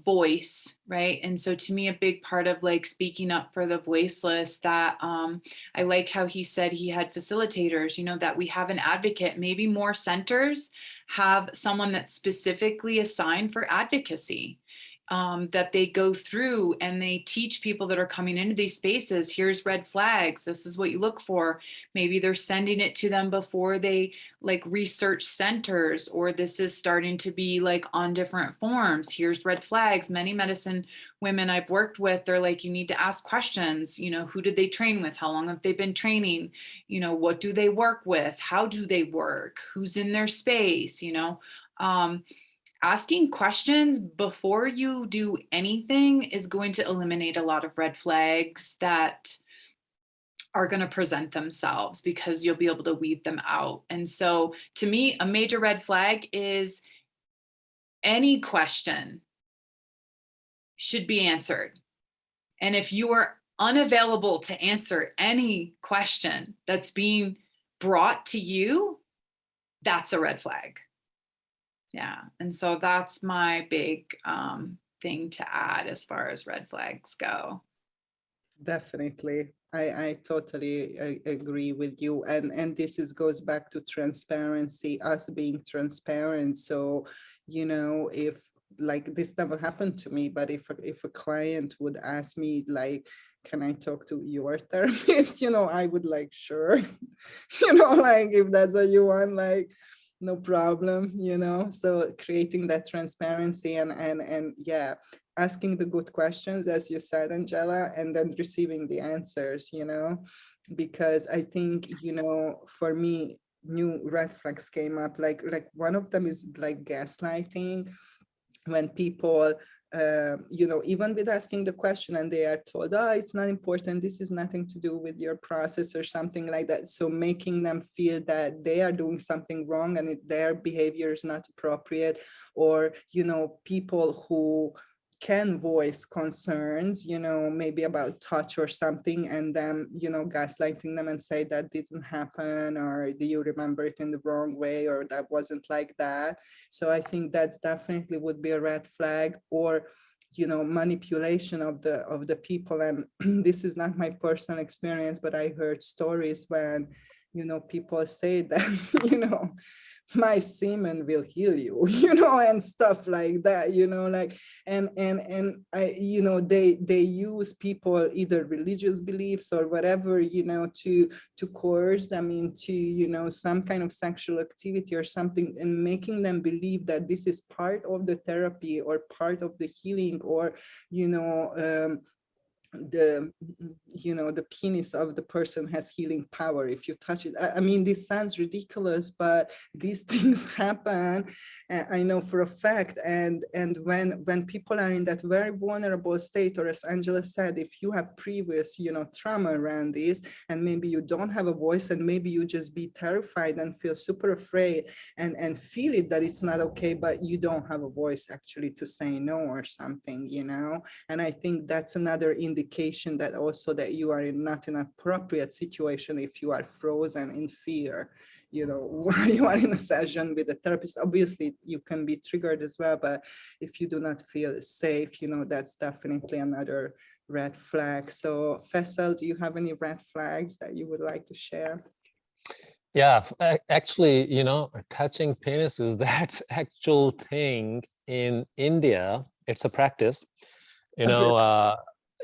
voice, right? And so to me, a big part of like speaking up for the voiceless, that I like how he said he had facilitators, that we have an advocate. Maybe more centers have someone that's specifically assigned for advocacy, that they go through and they teach people that are coming into these spaces, here's red flags, this is what you look for. Maybe they're sending it to them before they like research centers, or this is starting to be like on different forms. Here's red flags. Many medicine women I've worked with, they're like, you need to ask questions, who did they train with? How long have they been training? What do they work with? How do they work? Who's in their space? Asking questions before you do anything is going to eliminate a lot of red flags that are going to present themselves, because you'll be able to weed them out. And so to me, a major red flag is any question should be answered. And if you are unavailable to answer any question that's being brought to you, that's a red flag. Yeah. And so that's my big thing to add as far as red flags go. Definitely. I totally agree with you. And this goes back to transparency, us being transparent. So, if like this never happened to me, but if a client would ask me like, can I talk to your therapist? I would like, sure. Like if that's what you want, like, no problem, so creating that transparency and yeah, asking the good questions, as you said, Angela, and then receiving the answers, because I think, for me, new red flags came up, like one of them is like gaslighting. When people, even with asking the question and they are told, oh, it's not important, this is nothing to do with your process or something like that. So making them feel that they are doing something wrong and their behavior is not appropriate, or, people who can voice concerns, maybe about touch or something, and then, gaslighting them and say that didn't happen, or do you remember it in the wrong way, or that wasn't like that. So I think that's definitely would be a red flag. Or, manipulation of the people. And this is not my personal experience, but I heard stories when, people say that, my semen will heal you, and stuff like that, like, and they use people, either religious beliefs or whatever, to coerce them into, some kind of sexual activity or something, and making them believe that this is part of the therapy or part of the healing, or, the penis of the person has healing power if you touch it. I mean, this sounds ridiculous, but these things happen. I know for a fact. And when people are in that very vulnerable state, or as Angela said, if you have previous, trauma around this, and maybe you don't have a voice, and maybe you just be terrified and feel super afraid and feel it that it's not okay, but you don't have a voice actually to say no or something, and I think that's another indication that also that you are not in an appropriate situation if you are frozen in fear, while you are in a session with a therapist. Obviously you can be triggered as well, but if you do not feel safe, that's definitely another red flag. So Faisal, do you have any red flags that you would like to share? Yeah, actually, touching penis is that actual thing in India. It's a practice,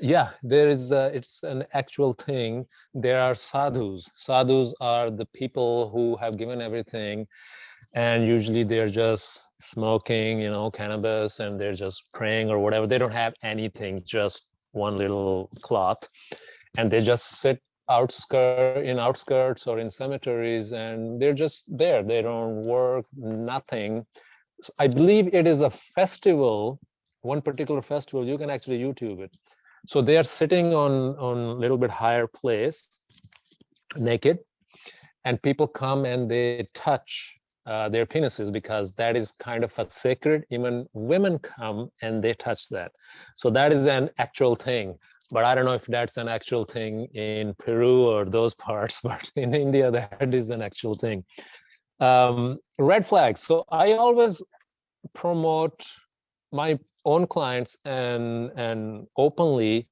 yeah, there is it's an actual thing. There are sadhus. Sadhus are the people who have given everything, and usually they're just smoking, cannabis, and they're just praying or whatever. They don't have anything, just one little cloth, and they just sit in outskirts or in cemeteries, and they're just there. They don't work, nothing. I believe it is a festival, one particular festival, you can actually YouTube it. So they are sitting on a little bit higher place, naked, and people come and they touch their penises because that is kind of a sacred. Even women come and they touch that. So that is an actual thing. But I don't know if that's an actual thing in Peru or those parts, but in India, that is an actual thing. Red flags. So I always promote my own clients and openly,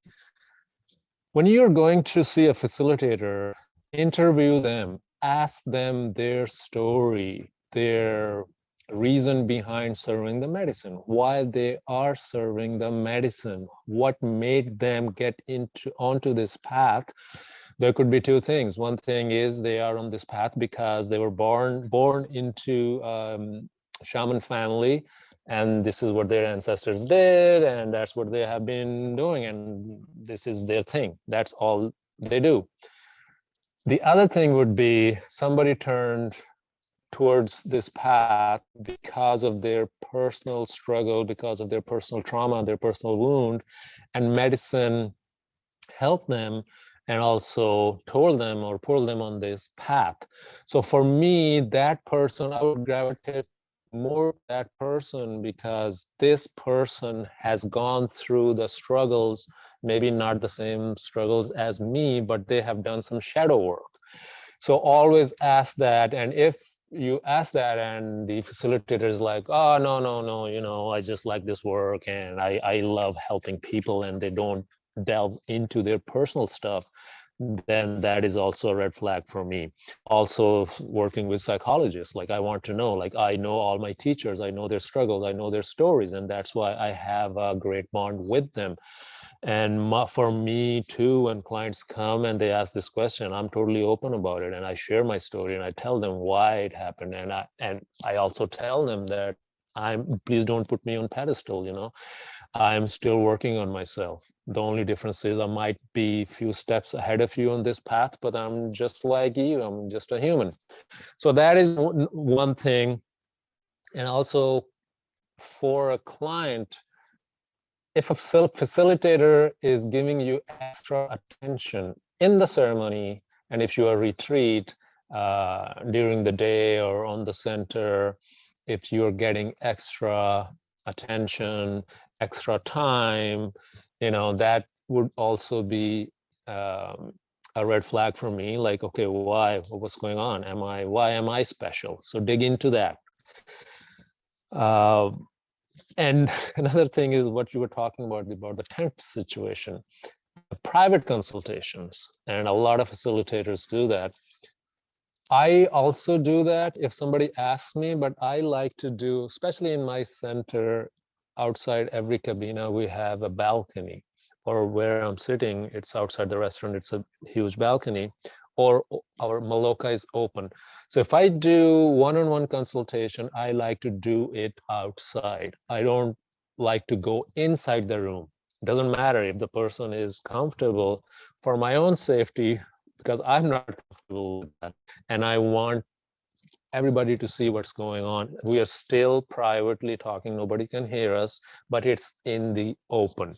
when you're going to see a facilitator, interview them, ask them their story, their reason behind serving the medicine, why they are serving the medicine, what made them get onto this path. There could be two things. One thing is they are on this path because they were born into shaman family, and this is what their ancestors did, and that's what they have been doing, and this is their thing. That's all they do. The other thing would be somebody turned towards this path because of their personal struggle, because of their personal trauma, their personal wound, and medicine helped them and also told them or pulled them on this path. So for me, that person, I would gravitate more to that person because this person has gone through the struggles, maybe not the same struggles as me, but they have done some shadow work. So always ask that. And if you ask that and the facilitator is like, oh, no, you know, I just like this work and I love helping people, and they don't delve into their personal stuff, then that is also a red flag for me. Also working with psychologists, like I want to know, like I know all my teachers, I know their struggles, I know their stories, and that's why I have a great bond with them. And for me too, when clients come and they ask this question, I'm totally open about it, and I share my story and I tell them why it happened, and I also tell them that please don't put me on pedestal, you know. I'm still working on myself. The only difference is I might be a few steps ahead of you on this path, but I'm just like you. I'm just a human. So that is one thing. And also for a client, if a facilitator is giving you extra attention in the ceremony, and if you are retreat during the day or on the center, if you're getting extra attention, extra time, you know, that would also be a red flag for me. Like, okay, why? What's going on? Why am I special? So dig into that. And another thing is what you were talking about the tent situation, private consultations, and a lot of facilitators do that. I also do that if somebody asks me, but I like to do, especially in my center, outside every cabina, we have a balcony, or where I'm sitting, it's outside the restaurant, it's a huge balcony, or our Maloka is open. So if I do one-on-one consultation, I like to do it outside. I don't like to go inside the room. It doesn't matter if the person is comfortable. For my own safety, because I'm not comfortable with that, and I want everybody to see what's going on. We are still privately talking, nobody can hear us, but it's in the open.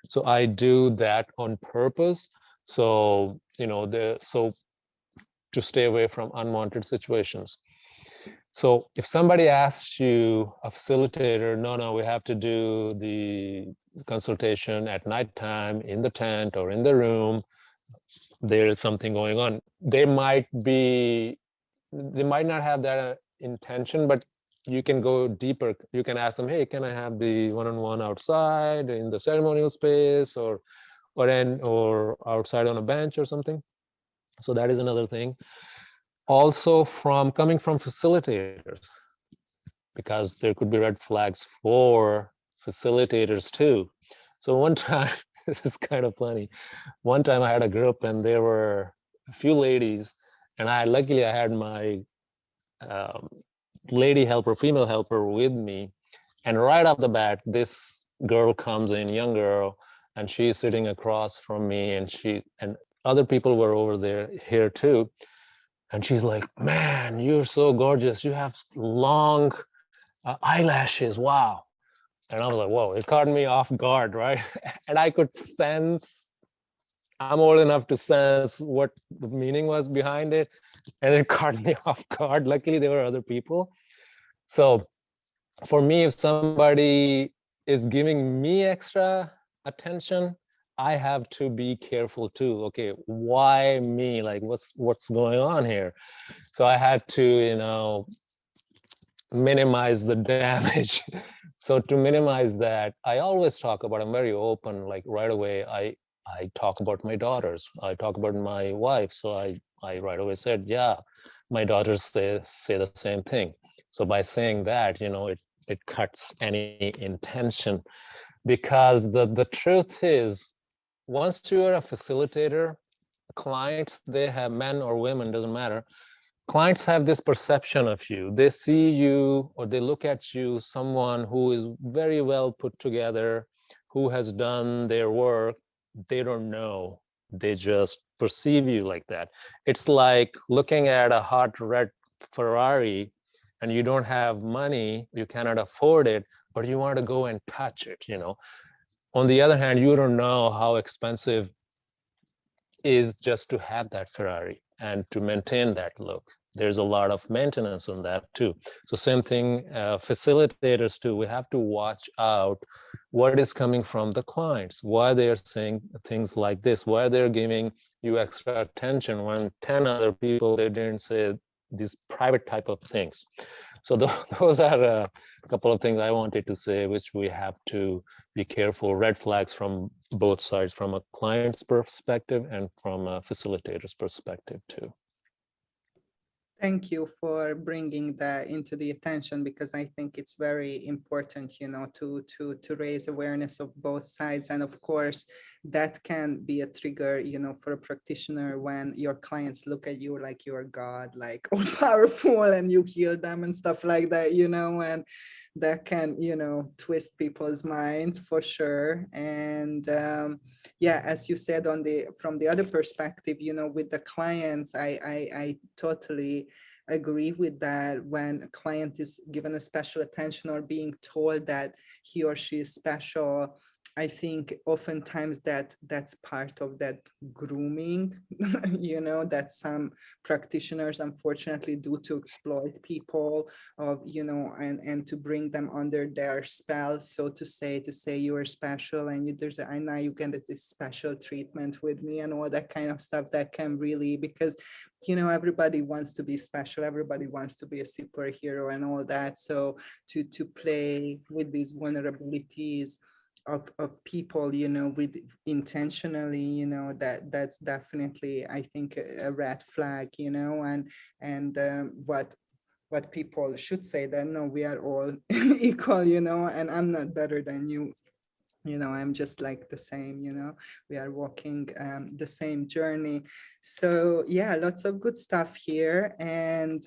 So I do that on purpose. So, you know, to stay away from unwanted situations. So if somebody asks you, a facilitator, no, we have to do the consultation at nighttime in the tent or in the room, there is something going on. They might not have that intention, but you can go deeper. You can ask them, hey, can I have the one-on-one outside in the ceremonial space, or outside on a bench or something? So that is another thing. Also coming from facilitators, because there could be red flags for facilitators too. So one time, this is kind of funny. One time I had a group and there were a few ladies, and luckily I had my lady helper, female helper with me. And right off the bat, this girl comes in, young girl, and she's sitting across from me, and other people were over here too. And she's like, man, you're so gorgeous. You have long eyelashes, wow. And I was like, whoa, it caught me off guard, right? And I could sense, I'm old enough to sense what the meaning was behind it. And it caught me off guard. Luckily, there were other people. So for me, if somebody is giving me extra attention, I have to be careful too. Okay, why me? Like, what's going on here? So I had to, minimize the damage. So to minimize that, I always talk about, I'm very open, like right away, I talk about my daughters, I talk about my wife. So I right away said, yeah, my daughters say the same thing. So by saying that, it cuts any intention, because the truth is, once you are a facilitator, clients, they have, men or women, doesn't matter, clients have this perception of you. They see you, or they look at you, someone who is very well put together, who has done their work. They don't know. They just perceive you like that. It's like looking at a hot red Ferrari and you don't have money, you cannot afford it, but you want to go and touch it, On the other hand, you don't know how expensive is just to have that Ferrari and to maintain that look. There's a lot of maintenance on that too. So same thing, facilitators too, we have to watch out what is coming from the clients, why they're saying things like this, why they're giving you extra attention when 10 other people, they didn't say these private type of things. So those are a couple of things I wanted to say, which we have to be careful, red flags from both sides, from a client's perspective and from a facilitator's perspective too. Thank you for bringing that into the attention, because I think it's very important, to raise awareness of both sides. And of course, that can be a trigger, for a practitioner when your clients look at you like you're God, like all powerful, and you heal them and stuff like that, and that can, twist people's minds for sure. And yeah, as you said, from the other perspective, with the clients, I totally agree with that. When a client is given a special attention or being told that he or she is special, I think oftentimes that's part of that grooming, that some practitioners unfortunately do to exploit people and to bring them under their spell, so to say you are special and now you get this special treatment with me and all that kind of stuff. That can really, because everybody wants to be special, everybody wants to be a superhero and all that. So to play with these vulnerabilities of people, with intentionally, that's definitely, I think, a red flag, and what people should say, that no, we are all equal, and I'm not better than you. I'm just like the same, we are walking the same journey. So yeah, lots of good stuff here. And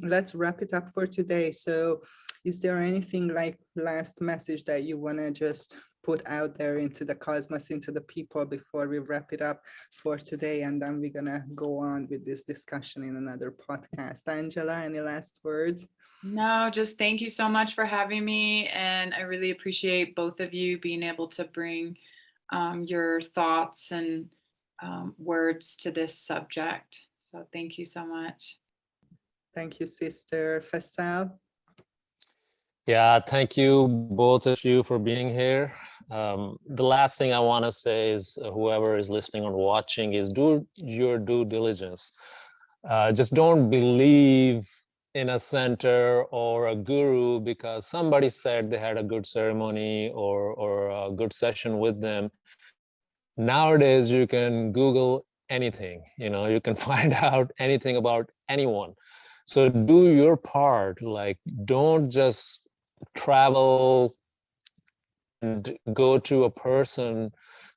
let's wrap it up for today. So is there anything like last message that you want to just put out there into the cosmos, into the people, before we wrap it up for today? And then we're going to go on with this discussion in another podcast. Angela, any last words? No, just thank you so much for having me. And I really appreciate both of you being able to bring your thoughts and words to this subject. So thank you so much. Thank you, Sister Faisal. Yeah, thank you, both of you, for being here. The last thing I want to say is, whoever is listening or watching, is do your due diligence. Just don't believe in a center or a guru because somebody said they had a good ceremony or a good session with them. Nowadays, you can Google anything, you can find out anything about anyone. So do your part. Like, don't just travel and go to a person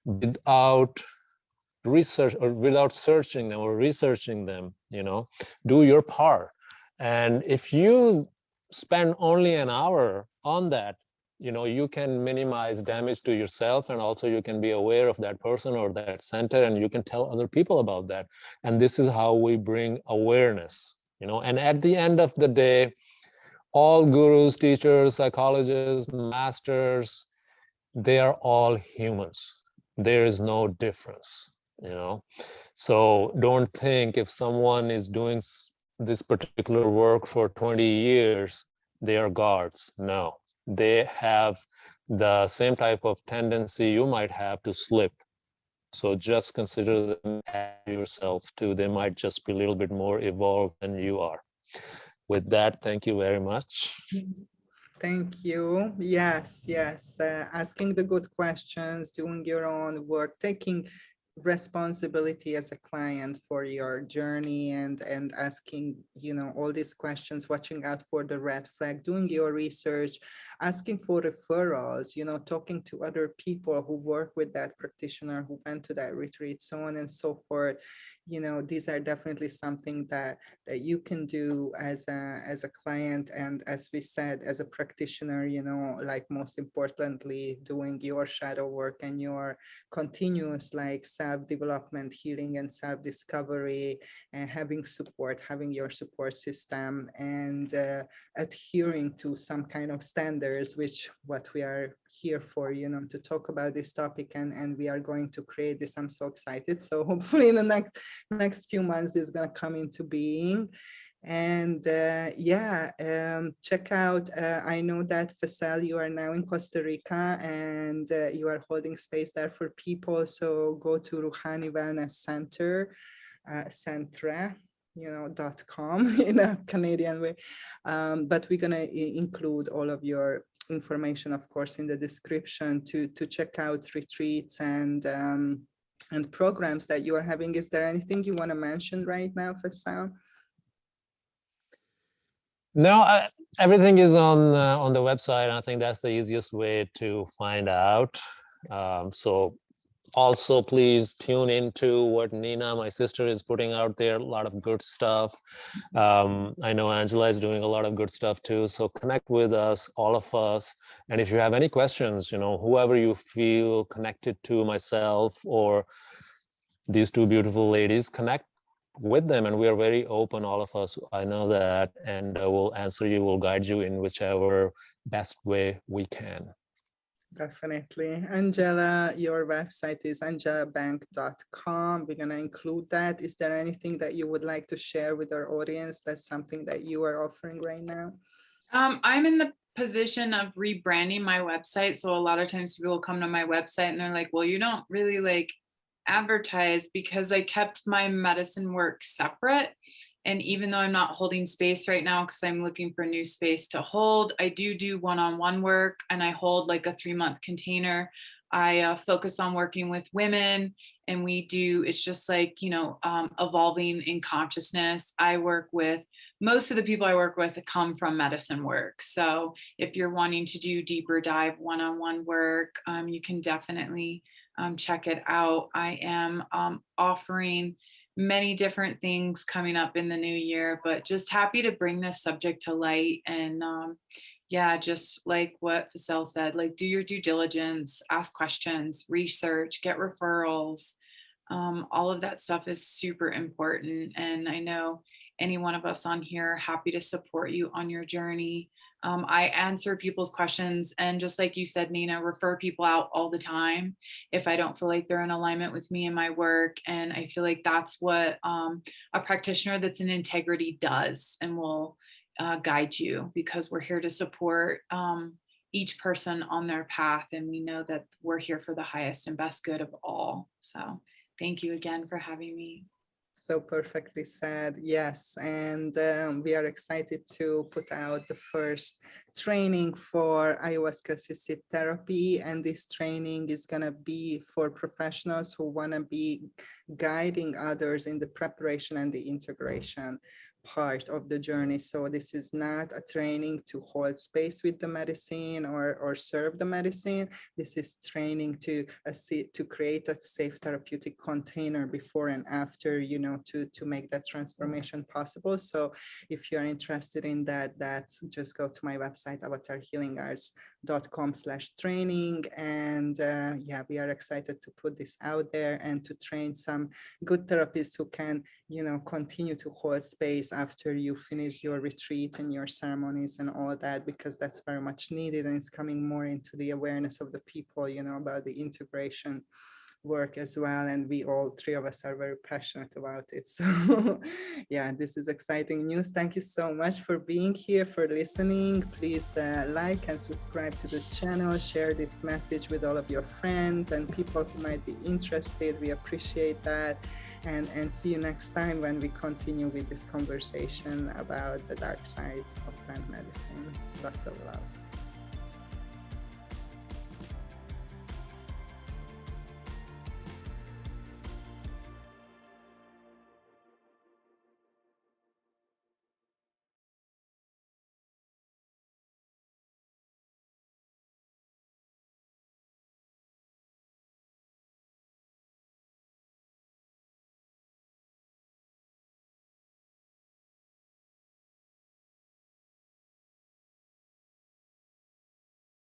without research or without searching them or researching them. Do your part. And if you spend only an hour on that, you can minimize damage to yourself, and also you can be aware of that person or that center, and you can tell other people about that. And this is how we bring awareness, and at the end of the day, all gurus, teachers, psychologists, masters, they are all humans. There is no difference, you know. So don't think if someone is doing this particular work for 20 years, they are gods. No, they have the same type of tendency you might have to slip. So just consider them as yourself too. They might just be a little bit more evolved than you are. With that, thank you very much. Thank you. Yes, yes. Asking the good questions, doing your own work, taking responsibility as a client for your journey, and asking, you know, all these questions, watching out for the red flag, doing your research, asking for referrals, you know, talking to other people who work with that practitioner, who went to that retreat, so on and so forth. You know, these are definitely something that you can do as a client, and as we said, as a practitioner, you know, like most importantly, doing your shadow work and your continuous like self-development, healing and self-discovery, and having support, having your support system, and adhering to some kind of standards, which what we are here for, you know, to talk about this topic, and we are going to create this. I'm so excited. So hopefully in the next few months this is going to come into being. And check out, I know that Faisal, you are now in Costa Rica, and you are holding space there for people. So go to Ruhani Wellness Center, Centra, you know, .com in a Canadian way. But we're going to include all of your information, of course, in the description to check out retreats and programs that you are having. Is there anything you want to mention right now, Faisal? No, everything is on the website, and I think that's the easiest way to find out. So also please tune into what Nina, my sister, is putting out there. A lot of good stuff. I know Angela is doing a lot of good stuff too. So connect with us, all of us. And if you have any questions, you know, whoever you feel connected to, myself or these two beautiful ladies, connect with them, and we are very open, all of us. I know that, and we'll answer you, we'll guide you in whichever best way we can. Definitely. Angela, your website is angelabenck.com. We're going to include that. Is there anything that you would like to share with our audience? That's something that you are offering right now? I'm in the position of rebranding my website. So a lot of times people will come to my website and they're like, well, you don't really like advertise, because I kept my medicine work separate. And even though I'm not holding space right now, because I'm looking for new space to hold, I do one-on-one work, and I hold like a 3-month container. I focus on working with women, and it's just like, you know, evolving in consciousness. I work with, most of the people I work with come from medicine work. So if you're wanting to do deeper dive one-on-one work, you can definitely check it out. I am offering many different things coming up in the new year, but just happy to bring this subject to light. And just like what Faisal said, like do your due diligence, ask questions, research, get referrals. All of that stuff is super important. And I know any one of us on here, happy to support you on your journey. I answer people's questions, and just like you said, Nina, refer people out all the time if I don't feel like they're in alignment with me and my work. And I feel like that's what a practitioner that's in integrity does, and will guide you, because we're here to support each person on their path. And we know that we're here for the highest and best good of all. So thank you again for having me. So perfectly said. Yes. And we are excited to put out the first training for ayahuasca assisted therapy. And this training is going to be for professionals who want to be guiding others in the preparation and the integration part of the journey. So this is not a training to hold space with the medicine or serve the medicine. This is training to create a safe therapeutic container before and after, you know, to make that transformation possible. So if you're interested in that, just go to my website, avatarhealingarts.com/training. And we are excited to put this out there and to train some good therapists who can, you know, continue to hold space this after you finish your retreat and your ceremonies and all that, because that's very much needed, and it's coming more into the awareness of the people, about the integration work as well, and we all three of us are very passionate about it. So yeah, this is exciting news. Thank you so much for being here, for listening. Please like and subscribe to the channel, share this message with all of your friends and people who might be interested. We appreciate that, and see you next time when we continue with this conversation about the dark side of plant medicine. Lots of love.